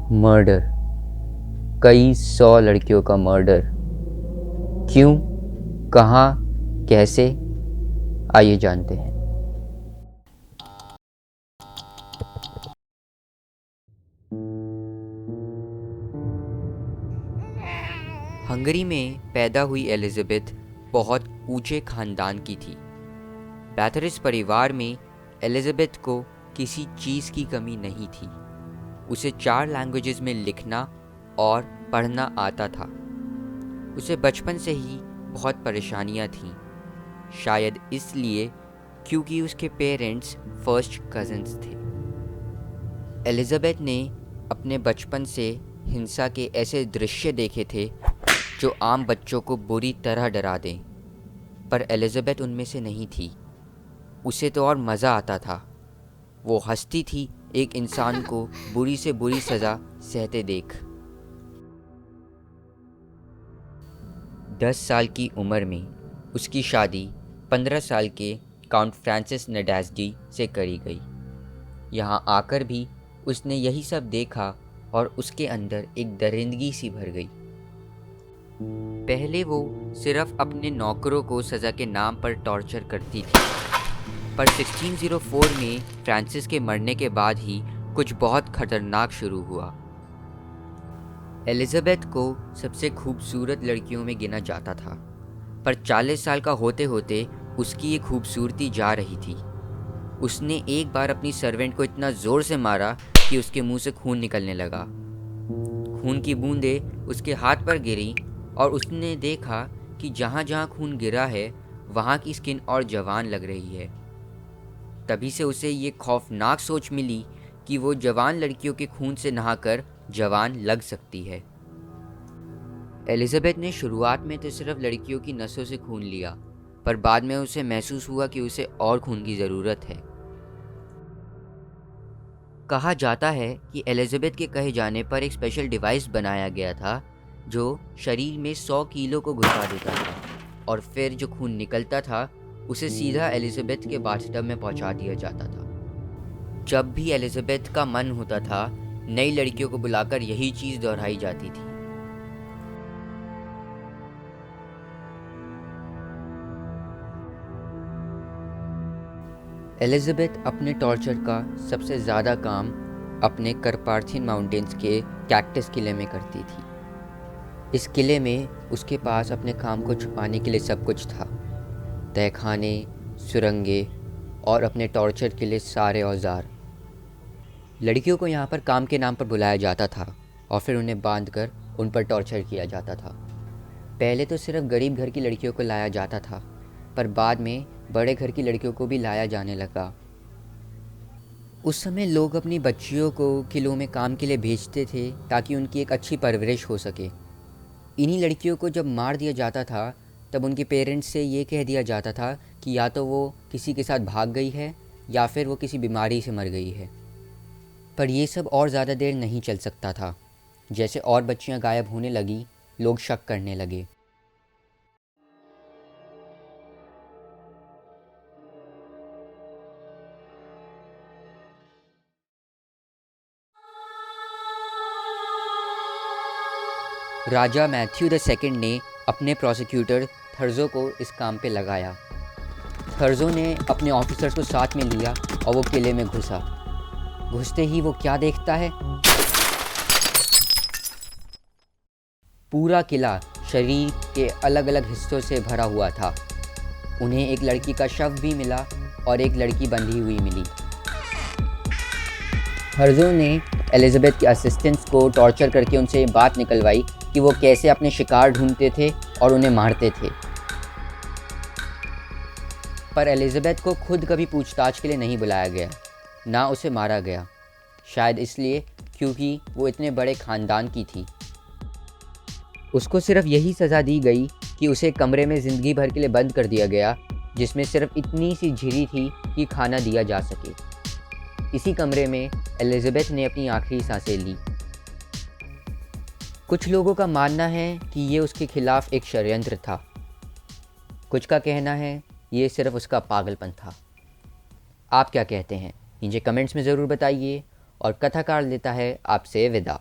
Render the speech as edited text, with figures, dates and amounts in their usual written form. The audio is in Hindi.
मर्डर, कई सौ लड़कियों का मर्डर। क्यों, कहाँ, कैसे, आइए जानते हैं। हंगरी में पैदा हुई एलिज़ाबेथ बहुत ऊंचे खानदान की थी। बैथरिस परिवार में एलिज़ाबेथ को किसी चीज़ की कमी नहीं थी। उसे 4 लैंग्वेजेस में लिखना और पढ़ना आता था। उसे बचपन से ही बहुत परेशानियां थीं, शायद इसलिए क्योंकि उसके पेरेंट्स फर्स्ट कज़न्स थे। एलिज़ाबेथ ने अपने बचपन से हिंसा के ऐसे दृश्य देखे थे जो आम बच्चों को बुरी तरह डरा दें, पर एलिज़ाबेथ उनमें से नहीं थी। उसे तो और मज़ा आता था। वो हंसती थी एक इंसान को बुरी से बुरी सज़ा सहते देख। 10 साल की उम्र में उसकी शादी 15 साल के काउंट फ्रांसिस नडाज़डी से करी गई। यहाँ आकर भी उसने यही सब देखा और उसके अंदर एक दरिंदगी सी भर गई। पहले वो सिर्फ अपने नौकरों को सज़ा के नाम पर टॉर्चर करती थी, पर 1604 में फ्रांसिस के मरने के बाद ही कुछ बहुत खतरनाक शुरू हुआ। एलिज़ाबेथ को सबसे खूबसूरत लड़कियों में गिना जाता था, पर 40 साल का होते होते उसकी ये खूबसूरती जा रही थी। उसने एक बार अपनी सर्वेंट को इतना ज़ोर से मारा कि उसके मुंह से खून निकलने लगा। खून की बूंदें उसके हाथ पर गिरी और उसने देखा कि जहाँ जहाँ खून गिरा है वहाँ की स्किन और जवान लग रही है। तभी से उसे ये खौफनाक सोच मिली कि वो जवान लड़कियों के खून से नहाकर जवान लग सकती है। एलिज़ाबेथ ने शुरुआत में तो सिर्फ लड़कियों की नसों से खून लिया, पर बाद में उसे महसूस हुआ कि उसे और खून की ज़रूरत है। कहा जाता है कि एलिज़ाबेथ के कहे जाने पर एक स्पेशल डिवाइस बनाया गया था जो शरीर में 100 किलो को घुसा देता था और फिर जो खून निकलता था उसे सीधा एलिज़ाबेथ के बाथटब में पहुंचा दिया जाता था। जब भी एलिज़ाबेथ का मन होता था, नई लड़कियों को बुलाकर यही चीज़ दोहराई जाती थी। एलिज़ाबेथ अपने टॉर्चर का सबसे ज़्यादा काम अपने करपाथियन माउंटेन्स के कैक्टस किले में करती थी। इस किले में उसके पास अपने काम को छुपाने के लिए सब कुछ था। तहखाने, सुरंगें और अपने टॉर्चर के लिए सारे औजार। लड़कियों को यहाँ पर काम के नाम पर बुलाया जाता था और फिर उन्हें बांधकर उन पर टॉर्चर किया जाता था। पहले तो सिर्फ गरीब घर की लड़कियों को लाया जाता था, पर बाद में बड़े घर की लड़कियों को भी लाया जाने लगा। उस समय लोग अपनी बच्चियों को किलों में काम के लिए भेजते थे ताकि उनकी एक अच्छी परवरिश हो सके। इन्हीं लड़कियों को जब मार दिया जाता था तब उनके पेरेंट्स से ये कह दिया जाता था कि या तो वो किसी के साथ भाग गई है या फिर वो किसी बीमारी से मर गई है। पर ये सब और ज़्यादा देर नहीं चल सकता था। जैसे और बच्चियां गायब होने लगी, लोग शक करने लगे। राजा मैथ्यू द सेकंड ने अपने प्रोसिक्यूटर थर्जो को इस काम पे लगाया। थर्जो ने अपने ऑफिसर्स को साथ में लिया और वो किले में घुसा। घुसते ही वो क्या देखता है? पूरा किला शरीर के अलग अलग हिस्सों से भरा हुआ था। उन्हें एक लड़की का शव भी मिला और एक लड़की बंधी हुई मिली। हर्जो ने एलिज़ाबेथ के असिस्टेंट्स को टॉर्चर करके उनसे ये बात निकलवाई कि वो कैसे अपने शिकार ढूंढते थे और उन्हें मारते थे। पर एलिज़ाबेथ को खुद कभी पूछताछ के लिए नहीं बुलाया गया, ना उसे मारा गया। शायद इसलिए क्योंकि वो इतने बड़े ख़ानदान की थी। उसको सिर्फ यही सज़ा दी गई कि उसे कमरे में ज़िंदगी भर के लिए बंद कर दिया गया, जिसमें सिर्फ इतनी सी झिरी थी कि खाना दिया जा सके। इसी कमरे में एलिज़ाबेथ ने अपनी आखिरी सांसें ली। कुछ लोगों का मानना है कि ये उसके खिलाफ एक षड्यंत्र था। कुछ का कहना है ये सिर्फ उसका पागलपन था। आप क्या कहते हैं? नीचे कमेंट्स में ज़रूर बताइए और कथाकार लेता है आपसे विदा।